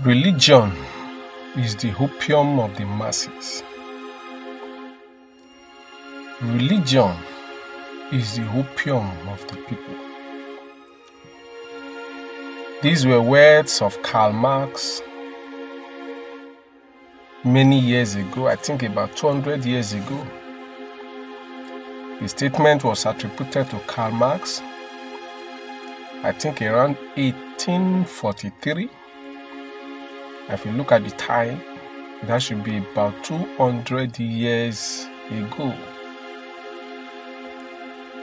Religion is the opium of the masses. Religion is the opium of the people. These were words of Karl Marx many years ago, I think about 200 years ago. The statement was attributed to Karl Marx, I think around 1843. If you look at the time, that should be about 200 years ago.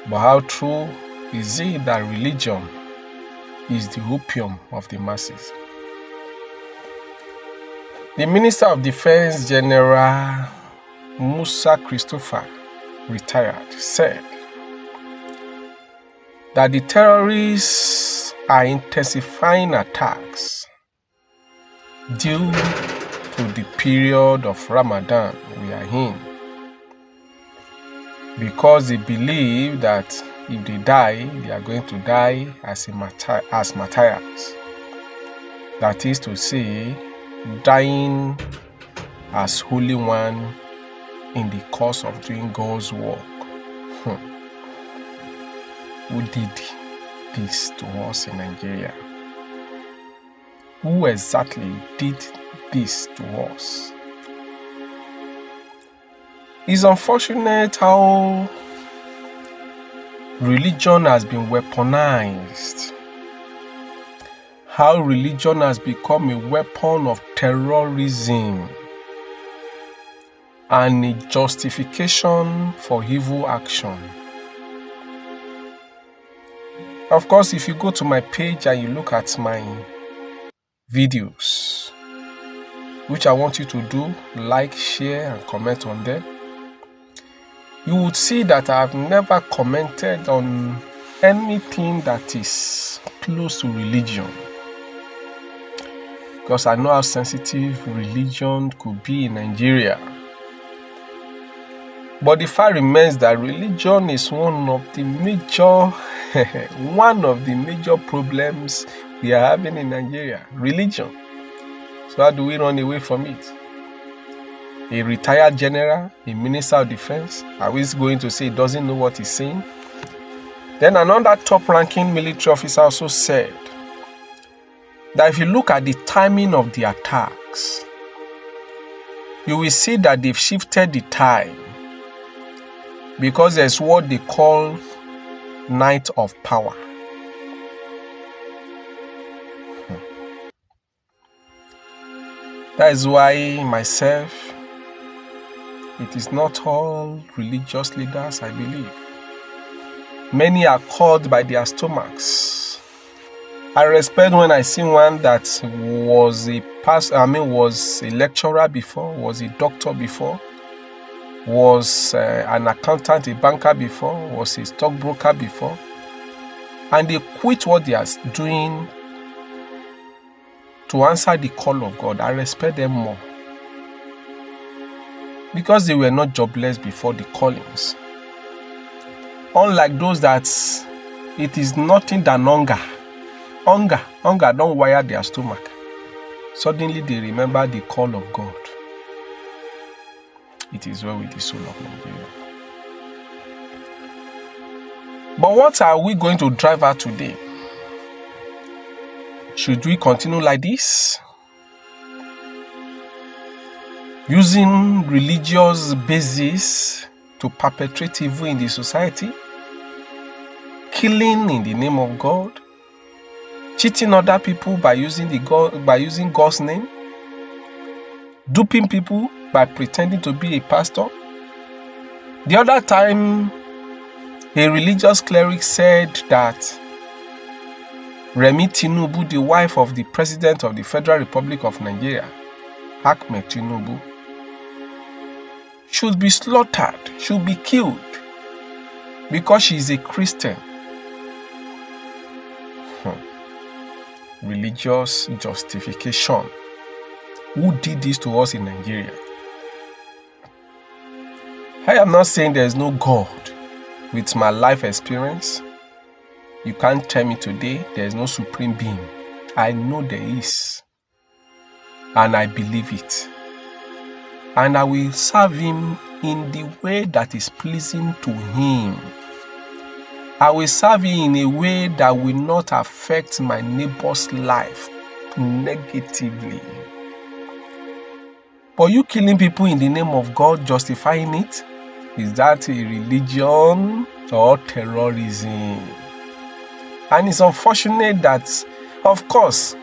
But how true is it that religion is the opium of the masses? The Minister of Defense, General Musa Christopher, retired, said that the terrorists are intensifying attacks due to the period of Ramadan we are in, because they believe that if they die, they are going to die as martyrs. That is to say, dying as holy one in the course of doing God's work. Who did this to us in Nigeria? Who exactly did this to us? It's unfortunate how religion has been weaponized, how religion has become a weapon of terrorism and a justification for evil action. Of course, if you go to my page and you look at my videos, which I want you to do, like, share, and comment on them, you would see that I have never commented on anything that is close to religion, because I know how sensitive religion could be in Nigeria. But the fact remains that religion is one of the major problems we are having in Nigeria. Religion. So how do we run away from it? A retired general, a minister of defense, are we going to say he doesn't know what he's saying? Then another top-ranking military officer also said that if you look at the timing of the attacks, you will see that they've shifted the time, because there's what they call night of power. That is why myself, it is not all religious leaders, I believe. Many are called by their stomachs. I respect when I see one that was was a lecturer before, was a doctor before, was an accountant, a banker before, was a stockbroker before, and they quit what they are doing to answer the call of God. I respect them more, because they were not jobless before the callings. Unlike those that it is nothing than hunger don't wire their stomach. Suddenly they remember the call of God. It is well with the soul of Nigeria. But what are we going to drive at today? Should we continue like this? Using religious basis to perpetrate evil in the society? Killing in the name of God? Cheating other people by using God's name? Duping people by pretending to be a pastor? The other time, a religious cleric said that Remi Tinubu, the wife of the President of the Federal Republic of Nigeria, Ahmed Tinubu, should be slaughtered, should be killed, because she is a Christian. Religious justification. Who did this to us in Nigeria? I am not saying there is no God. With my life experience, you can't tell me today there is no supreme being. I know there is. and I believe it. And I will serve him in the way that is pleasing to him. I will serve him in a way that will not affect my neighbor's life negatively. But you killing people in the name of God, justifying it, is that a religion or terrorism? And it's unfortunate that, of course,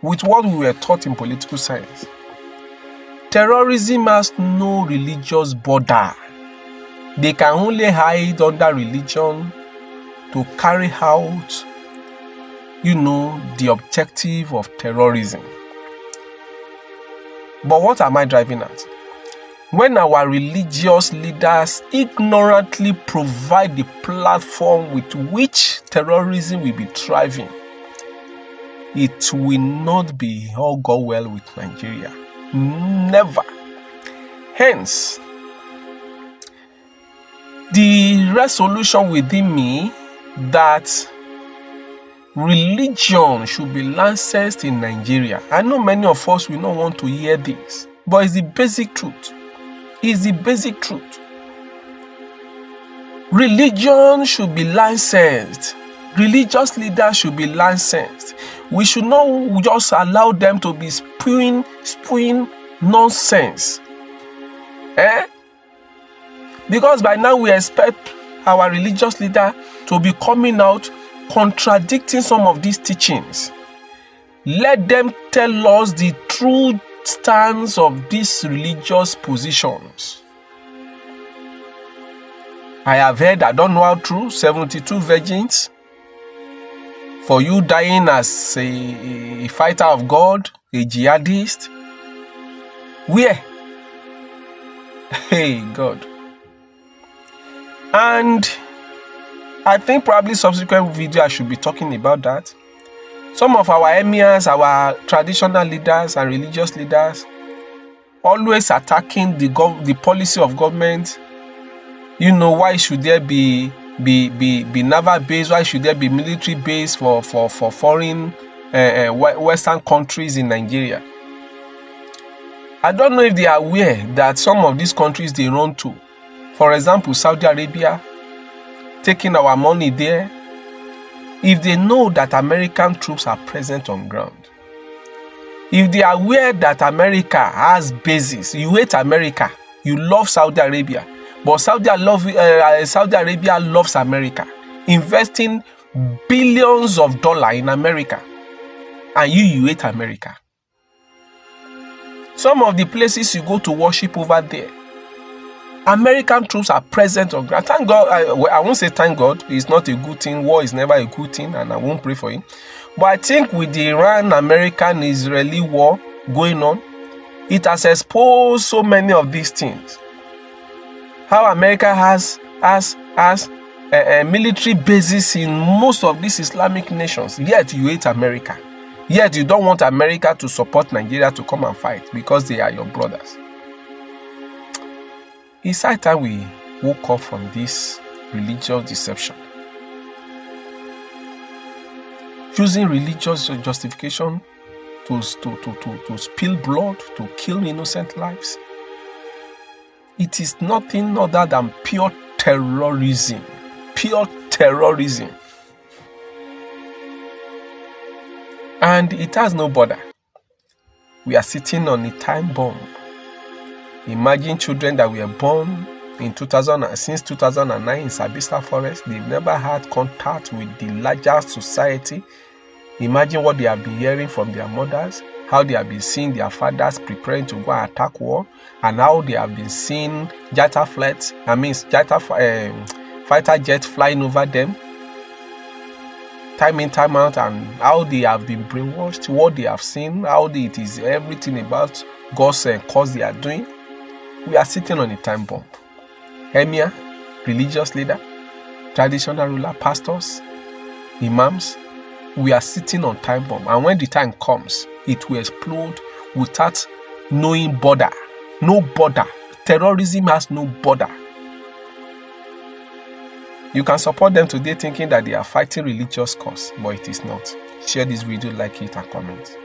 with what we were taught in political science, terrorism has no religious border. They can only hide under religion to carry out, the objective of terrorism. But what am I driving at? When our religious leaders ignorantly provide the platform with which terrorism will be thriving, it will not be all go well with Nigeria. Never. Hence, the resolution within me that religion should be licensed in Nigeria. I know many of us will not want to hear this, but it's the basic truth. It's the basic truth. Religion should be licensed. Religious leaders should be licensed. We should not just allow them to be spewing nonsense. Because by now we expect our religious leader to be coming out contradicting some of these teachings. Let them tell us the true stance of these religious positions. I have heard, I don't know how true, 72 virgins. For you dying as a fighter of God, a jihadist. Where? Hey, God. And I think probably subsequent video I should be talking about that. Some of our emirs, our traditional leaders and religious leaders, always attacking the policy of government. Why should there be naval base? Why should there be military base for foreign Western countries in Nigeria? I don't know if they are aware that some of these countries they run to, for example, Saudi Arabia, taking our money there, if they know that American troops are present on ground, if they are aware that America has bases, you hate America, you love Saudi Arabia, but Saudi Arabia loves America, investing billions of dollars in America, and you hate America. Some of the places you go to worship over there, American troops are present on ground. Thank God, I won't say thank God, it's not a good thing. War is never a good thing, and I won't pray for it. But I think with the Iran-American-Israeli war going on, it has exposed so many of these things. How America has military bases in most of these Islamic nations, yet you hate America. Yet you don't want America to support Nigeria to come and fight because they are your brothers. It's high time we woke up from this religious deception. Using religious justification to spill blood, to kill innocent lives. It is nothing other than pure terrorism. Pure terrorism. And it has no border. We are sitting on a time bomb. Imagine children that were born in since 2009 in Sambisa Forest. They've never had contact with the larger society. Imagine what they have been hearing from their mothers, how they have been seeing their fathers preparing to go and attack war, and how they have been seeing fighter jets flying over them, time in, time out, and how they have been brainwashed, what they have seen, how it is everything about God's cause they are doing. We are sitting on a time bomb. Emir, religious leader, traditional ruler, pastors, imams, we are sitting on time bomb. And when the time comes, it will explode without knowing border. No border. Terrorism has no border. You can support them today thinking that they are fighting religious cause, but it is not. Share this video, like it, and comment.